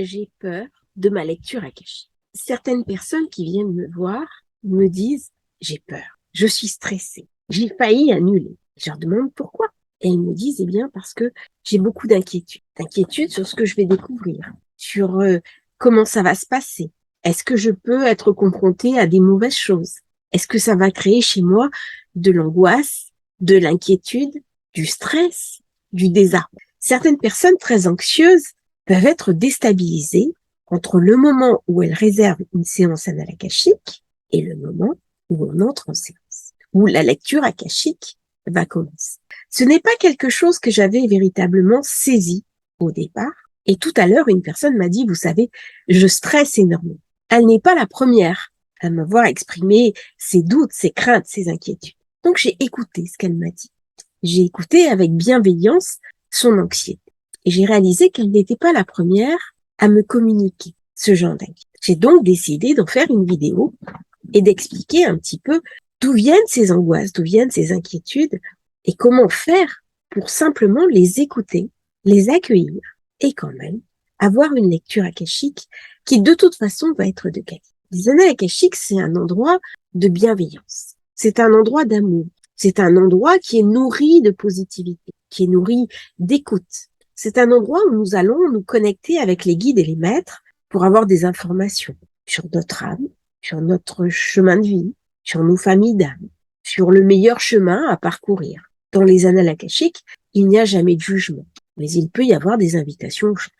j'ai peur de ma lecture akashique. Certaines personnes qui viennent me voir me disent, j'ai peur, je suis stressée, j'ai failli annuler. Je leur demande pourquoi. Et ils me disent, eh bien, parce que j'ai beaucoup d'inquiétudes. D'inquiétudes sur ce que je vais découvrir, sur comment ça va se passer. Est-ce que je peux être confrontée à des mauvaises choses? Est-ce que ça va créer chez moi de l'angoisse, de l'inquiétude, du stress, du désarroi? Certaines personnes très anxieuses peuvent être déstabilisées entre le moment où elles réservent une séance anale akashique et le moment où on entre en séance, où la lecture akashique va commencer. Ce n'est pas quelque chose que j'avais véritablement saisi au départ. Et tout à l'heure, une personne m'a dit, vous savez, je stresse énormément. Elle n'est pas la première à m'avoir exprimé ses doutes, ses craintes, ses inquiétudes. Donc j'ai écouté ce qu'elle m'a dit. J'ai écouté avec bienveillance son anxiété. Et j'ai réalisé qu'elle n'était pas la première à me communiquer ce genre d'inquiétude. J'ai donc décidé d'en faire une vidéo et d'expliquer un petit peu d'où viennent ces angoisses, d'où viennent ces inquiétudes et comment faire pour simplement les écouter, les accueillir et quand même avoir une lecture akashique qui de toute façon va être de qualité. Les annales akashiques, c'est un endroit de bienveillance. C'est un endroit d'amour. C'est un endroit qui est nourri de positivité, qui est nourri d'écoute. C'est un endroit où nous allons nous connecter avec les guides et les maîtres pour avoir des informations sur notre âme, sur notre chemin de vie, sur nos familles d'âme, sur le meilleur chemin à parcourir. Dans les annales akashiques, il n'y a jamais de jugement, mais il peut y avoir des invitations au changement.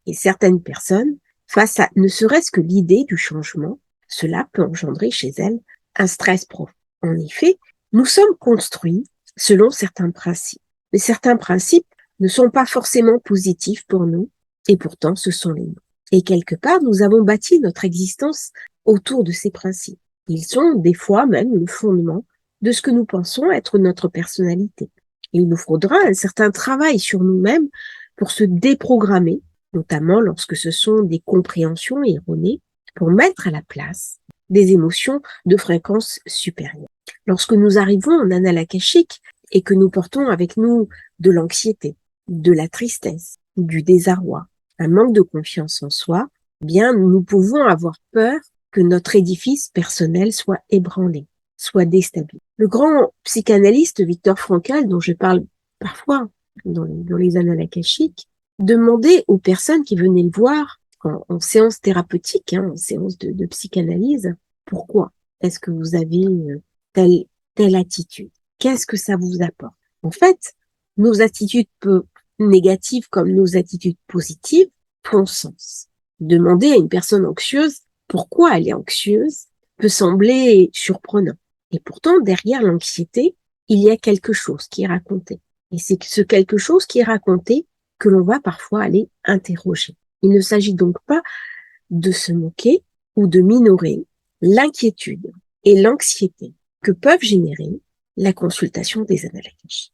Et certaines personnes, face à ne serait-ce que l'idée du changement, cela peut engendrer chez elles un stress profond. En effet, nous sommes construits selon certains principes, mais certains principes ne sont pas forcément positifs pour nous, et pourtant ce sont les nôtres. Et quelque part, nous avons bâti notre existence autour de ces principes. Ils sont des fois même le fondement de ce que nous pensons être notre personnalité. Et il nous faudra un certain travail sur nous-mêmes pour se déprogrammer, notamment lorsque ce sont des compréhensions erronées, pour mettre à la place des émotions de fréquence supérieure. Lorsque nous arrivons en annales akashique et que nous portons avec nous de l'anxiété, de la tristesse, du désarroi, un manque de confiance en soi, eh bien, nous pouvons avoir peur que notre édifice personnel soit ébranlé, soit déstabilisé. Le grand psychanalyste Viktor Frankl, dont je parle parfois dans les annales akashiques, demandait aux personnes qui venaient le voir en séance thérapeutique, en séance de psychanalyse, pourquoi est-ce que vous avez telle attitude? Qu'est-ce que ça vous apporte? En fait, nos attitudes négatives comme nos attitudes positives font sens. Demander à une personne anxieuse pourquoi elle est anxieuse peut sembler surprenant. Et pourtant, derrière l'anxiété, il y a quelque chose qui est raconté. Et c'est ce quelque chose qui est raconté que l'on va parfois aller interroger. Il ne s'agit donc pas de se moquer ou de minorer l'inquiétude et l'anxiété que peuvent générer la consultation des annales akashiques.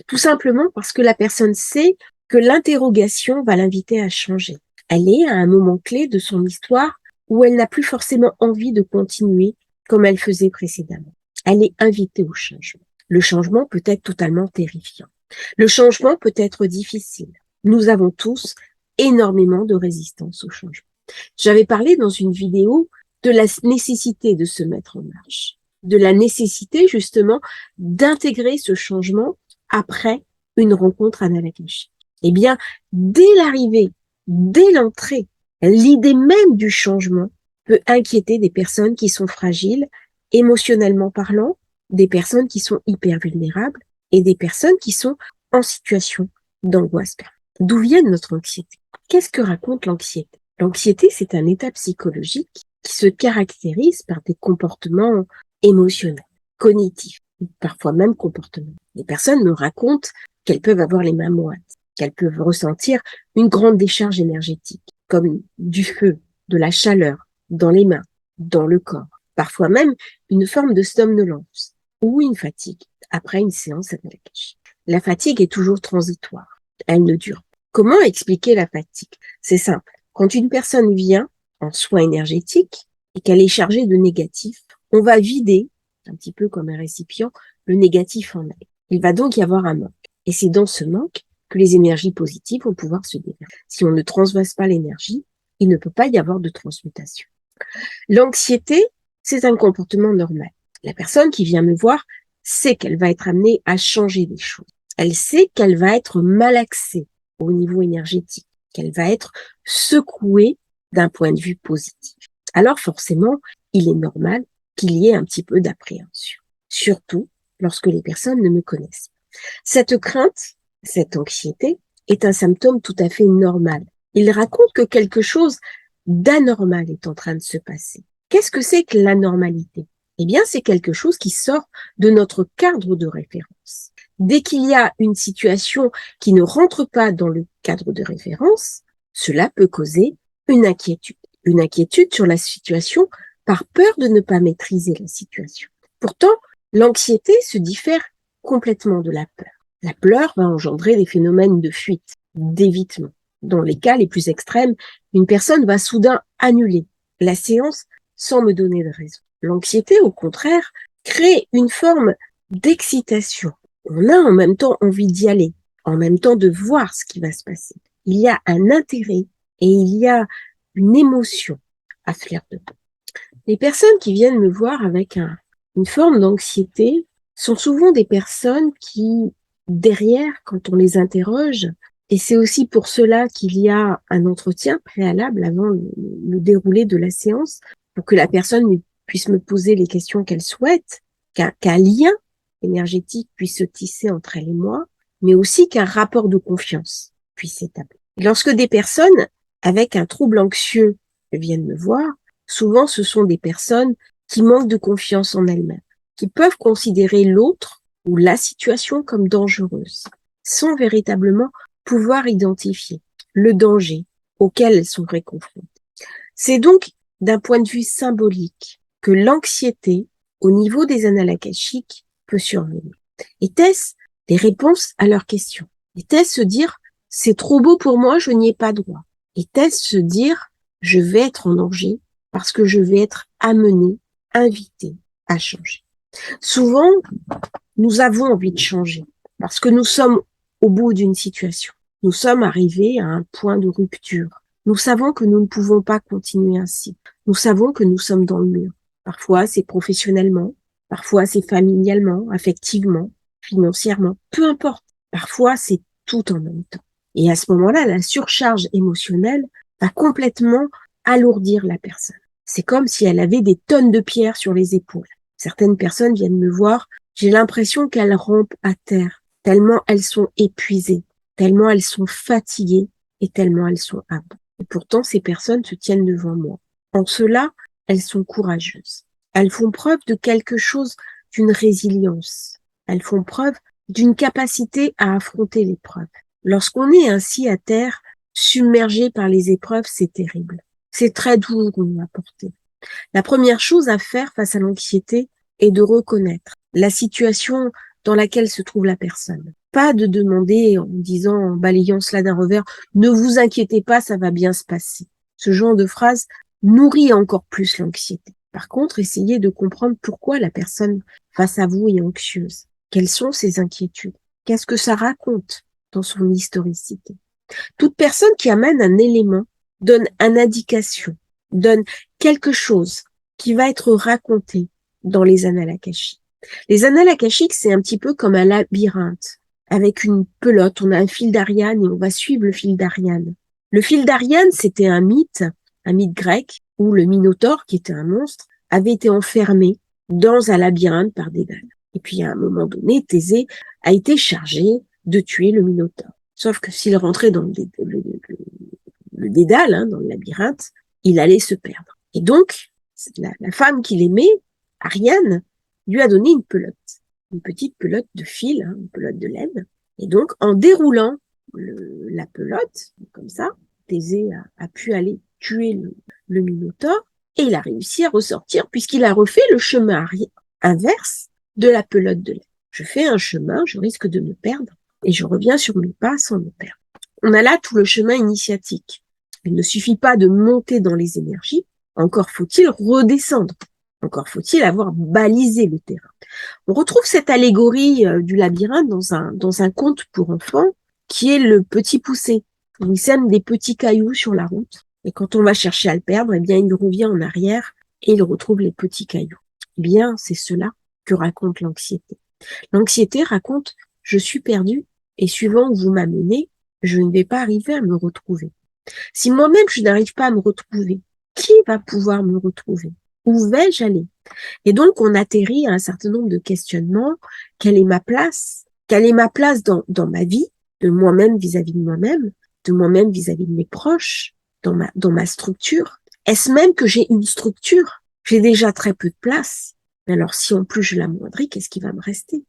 Tout simplement parce que la personne sait que l'interrogation va l'inviter à changer. Elle est à un moment clé de son histoire où elle n'a plus forcément envie de continuer comme elle faisait précédemment. Elle est invitée au changement. Le changement peut être totalement terrifiant. Le changement peut être difficile. Nous avons tous énormément de résistance au changement. J'avais parlé dans une vidéo de la nécessité de se mettre en marche, de la nécessité justement d'intégrer ce changement après une rencontre anale akashique. Eh bien, dès l'arrivée, dès l'entrée, l'idée même du changement peut inquiéter des personnes qui sont fragiles, émotionnellement parlant, des personnes qui sont hyper vulnérables et des personnes qui sont en situation d'angoisse. D'où vient notre anxiété? Qu'est-ce que raconte l'anxiété? L'anxiété, c'est un état psychologique qui se caractérise par des comportements émotionnels, cognitifs, parfois même comportementaux. Les personnes me racontent qu'elles peuvent avoir les mains moites, qu'elles peuvent ressentir une grande décharge énergétique, comme du feu, de la chaleur dans les mains, dans le corps, parfois même une forme de somnolence ou une fatigue après une séance anale akashique. La fatigue est toujours transitoire, elle ne dure pas. Comment expliquer la fatigue? C'est simple. Quand une personne vient en soins énergétiques et qu'elle est chargée de négatif, on va vider, un petit peu comme un récipient, le négatif en elle. Il va donc y avoir un manque. Et c'est dans ce manque que les énergies positives vont pouvoir se déverser. Si on ne transvase pas l'énergie, il ne peut pas y avoir de transmutation. L'anxiété, c'est un comportement normal. La personne qui vient me voir sait qu'elle va être amenée à changer des choses. Elle sait qu'elle va être malaxée au niveau énergétique, qu'elle va être secouée d'un point de vue positif. Alors forcément, il est normal qu'il y ait un petit peu d'appréhension, surtout lorsque les personnes ne me connaissent pas. Cette crainte, cette anxiété est un symptôme tout à fait normal. Il raconte que quelque chose d'anormal est en train de se passer. Qu'est-ce que c'est que l'anormalité? Eh bien, c'est quelque chose qui sort de notre cadre de référence. Dès qu'il y a une situation qui ne rentre pas dans le cadre de référence, cela peut causer une inquiétude. Une inquiétude sur la situation par peur de ne pas maîtriser la situation. Pourtant, l'anxiété se diffère complètement de la peur. La peur va engendrer des phénomènes de fuite, d'évitement. Dans les cas les plus extrêmes, une personne va soudain annuler la séance sans me donner de raison. L'anxiété, au contraire, crée une forme d'excitation. On a en même temps envie d'y aller, en même temps de voir ce qui va se passer. Il y a un intérêt et il y a une émotion à fleur de peau. Les personnes qui viennent me voir avec une forme d'anxiété sont souvent des personnes qui, derrière, quand on les interroge, et c'est aussi pour cela qu'il y a un entretien préalable avant le déroulé de la séance, pour que la personne puisse me poser les questions qu'elle souhaite, qu'un lien énergétique puisse se tisser entre elle et moi, mais aussi qu'un rapport de confiance puisse s'établir. Lorsque des personnes avec un trouble anxieux viennent me voir, souvent ce sont des personnes qui manquent de confiance en elles-mêmes, qui peuvent considérer l'autre ou la situation comme dangereuse, sans véritablement pouvoir identifier le danger auquel elles sont confrontées. C'est donc d'un point de vue symbolique que l'anxiété au niveau des annales akashiques peut survenir. Était-ce des réponses à leurs questions? Était-ce se dire c'est trop beau pour moi, je n'y ai pas droit? Était-ce se dire je vais être en danger parce que je vais être amené, invité à changer? Souvent, nous avons envie de changer parce que nous sommes au bout d'une situation. Nous sommes arrivés à un point de rupture. Nous savons que nous ne pouvons pas continuer ainsi. Nous savons que nous sommes dans le mur. Parfois, c'est professionnellement, parfois, c'est familialement, affectivement, financièrement, peu importe. Parfois, c'est tout en même temps. Et à ce moment-là, la surcharge émotionnelle va complètement alourdir la personne. C'est comme si elle avait des tonnes de pierres sur les épaules. Certaines personnes viennent me voir, j'ai l'impression qu'elles rampent à terre, tellement elles sont épuisées, tellement elles sont fatiguées et tellement elles sont à bout. Et pourtant, ces personnes se tiennent devant moi. En cela, elles sont courageuses. Elles font preuve de quelque chose, d'une résilience. Elles font preuve d'une capacité à affronter l'épreuve. Lorsqu'on est ainsi à terre, submergé par les épreuves, c'est terrible. C'est très douloureux à porter. La première chose à faire face à l'anxiété est de reconnaître la situation dans laquelle se trouve la personne. Pas de demander en disant, en balayant cela d'un revers, ne vous inquiétez pas, ça va bien se passer. Ce genre de phrase nourrit encore plus l'anxiété. Par contre, essayez de comprendre pourquoi la personne face à vous est anxieuse. Quelles sont ses inquiétudes? Qu'est-ce que ça raconte dans son historicité? Toute personne qui amène un élément donne une indication, donne quelque chose qui va être raconté dans les annales akashiques. Les annales akashiques, c'est un petit peu comme un labyrinthe. Avec une pelote, on a un fil d'Ariane et on va suivre le fil d'Ariane. Le fil d'Ariane, c'était un mythe grec, où le Minotaure, qui était un monstre, avait été enfermé dans un labyrinthe par Dédale. Et puis, à un moment donné, Thésée a été chargé de tuer le Minotaure. Sauf que s'il rentrait dans le Dédale, hein, dans le labyrinthe, il allait se perdre. Et donc, la femme qu'il aimait, Ariane, lui a donné une pelote, une petite pelote de fil, hein, une pelote de laine. Et donc, en déroulant la pelote, comme ça, Thésée a pu aller tuer le Minotaure, et il a réussi à ressortir puisqu'il a refait le chemin inverse de la pelote de laine. Je fais un chemin, je risque de me perdre, et je reviens sur mes pas sans me perdre. On a là tout le chemin initiatique. Il ne suffit pas de monter dans les énergies, encore faut-il redescendre. Encore faut-il avoir balisé le terrain. On retrouve cette allégorie du labyrinthe dans un conte pour enfants qui est Le Petit Poucet. Il sème des petits cailloux sur la route Et quand on va chercher à le perdre, eh bien, il revient en arrière et il retrouve les petits cailloux. Eh bien, c'est cela que raconte l'anxiété. L'anxiété raconte, je suis perdu et suivant où vous m'amenez, je ne vais pas arriver à me retrouver. Si moi-même je n'arrive pas à me retrouver, qui va pouvoir me retrouver? Où vais-je aller? Et donc, on atterrit à un certain nombre de questionnements. Quelle est ma place? Quelle est ma place dans ma vie, de moi-même vis-à-vis de moi-même, de moi-même vis-à-vis de mes proches, dans ma structure? Est-ce même que j'ai une structure? J'ai déjà très peu de place. Mais alors, si en plus je l'amoindris, qu'est-ce qui va me rester?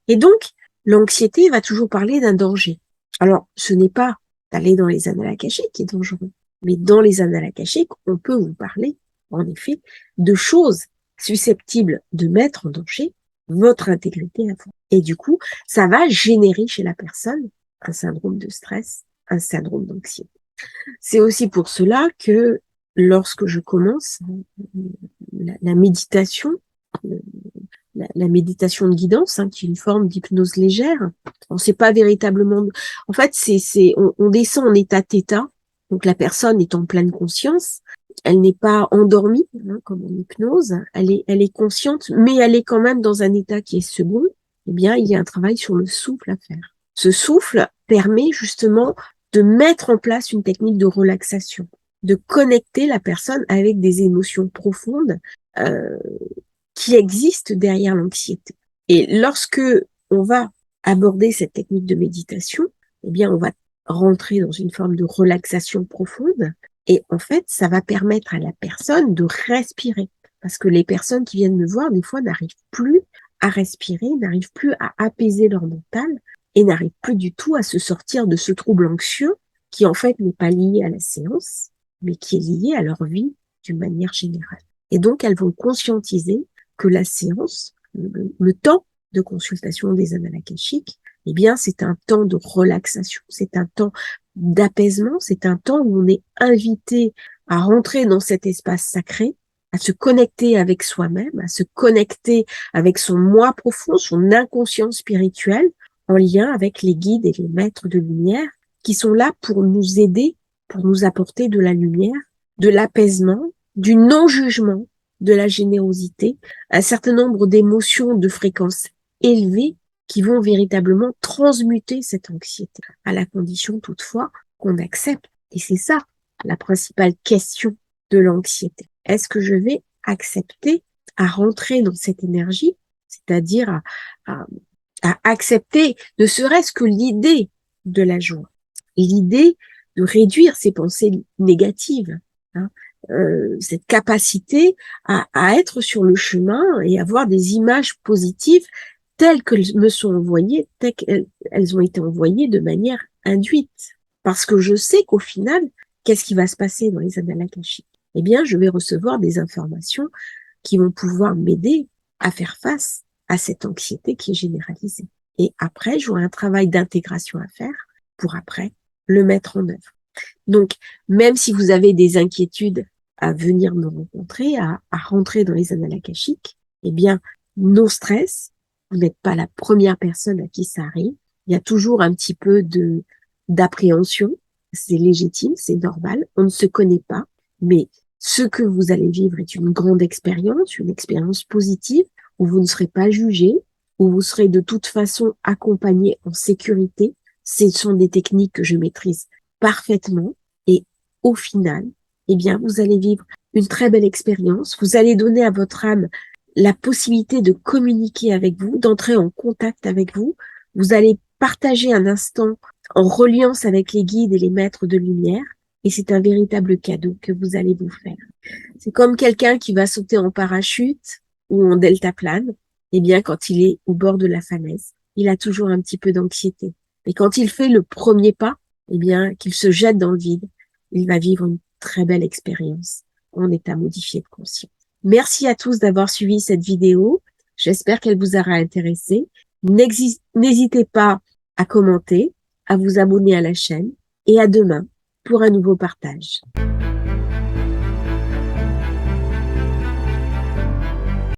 Et donc, l'anxiété va toujours parler d'un danger. Alors, ce n'est pas d'aller dans les annales akashiques qui est dangereux, mais dans les annales akashiques, on peut vous parler, en effet, de choses susceptibles de mettre en danger votre intégrité à vous. Et du coup, ça va générer chez la personne un syndrome de stress, un syndrome d'anxiété. C'est aussi pour cela que lorsque je commence la méditation, la méditation de guidance, hein, qui est une forme d'hypnose légère. On sait pas véritablement. En fait, on descend en état θ. Donc la personne est en pleine conscience. Elle n'est pas endormie, hein, comme en hypnose. Elle est consciente, mais elle est quand même dans un état qui est second. Eh bien, il y a un travail sur le souffle à faire. Ce souffle permet justement de mettre en place une technique de relaxation, de connecter la personne avec des émotions profondes, euh, qui existe derrière l'anxiété. Et lorsque on va aborder cette technique de méditation, eh bien, on va rentrer dans une forme de relaxation profonde. Et en fait, ça va permettre à la personne de respirer. Parce que les personnes qui viennent me voir, des fois, n'arrivent plus à respirer, n'arrivent plus à apaiser leur mental et n'arrivent plus du tout à se sortir de ce trouble anxieux qui, en fait, n'est pas lié à la séance, mais qui est lié à leur vie d'une manière générale. Et donc, elles vont conscientiser que la séance, le temps de consultation des annales akashiques, eh bien, c'est un temps de relaxation, c'est un temps d'apaisement, c'est un temps où on est invité à rentrer dans cet espace sacré, à se connecter avec soi-même, à se connecter avec son moi profond, son inconscient spirituel, en lien avec les guides et les maîtres de lumière qui sont là pour nous aider, pour nous apporter de la lumière, de l'apaisement, du non-jugement, de la générosité, un certain nombre d'émotions de fréquence élevée qui vont véritablement transmuter cette anxiété, à la condition toutefois qu'on accepte. Et c'est ça la principale question de l'anxiété. Est-ce que je vais accepter à rentrer dans cette énergie, c'est-à-dire à accepter ne serait-ce que l'idée de la joie, l'idée de réduire ces pensées négatives, hein, cette capacité à être sur le chemin et avoir des images positives telles qu'elles me sont envoyées, telles qu'elles ont été envoyées de manière induite. Parce que je sais qu'au final, qu'est-ce qui va se passer dans les annales akashiques? Eh bien, je vais recevoir des informations qui vont pouvoir m'aider à faire face à cette anxiété qui est généralisée. Et après, j'aurai un travail d'intégration à faire pour après le mettre en œuvre. Donc, même si vous avez des inquiétudes à venir me rencontrer, à rentrer dans les annales akashiques, eh bien, no stress, vous n'êtes pas la première personne à qui ça arrive. Il y a toujours un petit peu d'appréhension. C'est légitime, c'est normal. On ne se connaît pas, mais ce que vous allez vivre est une grande expérience, une expérience positive où vous ne serez pas jugé, où vous serez de toute façon accompagné en sécurité. Ce sont des techniques que je maîtrise parfaitement et au final, eh bien, vous allez vivre une très belle expérience. Vous allez donner à votre âme la possibilité de communiquer avec vous, d'entrer en contact avec vous. Vous allez partager un instant en reliance avec les guides et les maîtres de lumière. Et c'est un véritable cadeau que vous allez vous faire. C'est comme quelqu'un qui va sauter en parachute ou en deltaplane. Eh bien, quand il est au bord de la falaise, il a toujours un petit peu d'anxiété. Mais quand il fait le premier pas, eh bien, qu'il se jette dans le vide, il va vivre une très belle expérience en état modifié de conscience. Merci à tous d'avoir suivi cette vidéo. J'espère qu'elle vous aura intéressé. N'hésitez pas à commenter, à vous abonner à la chaîne et à demain pour un nouveau partage.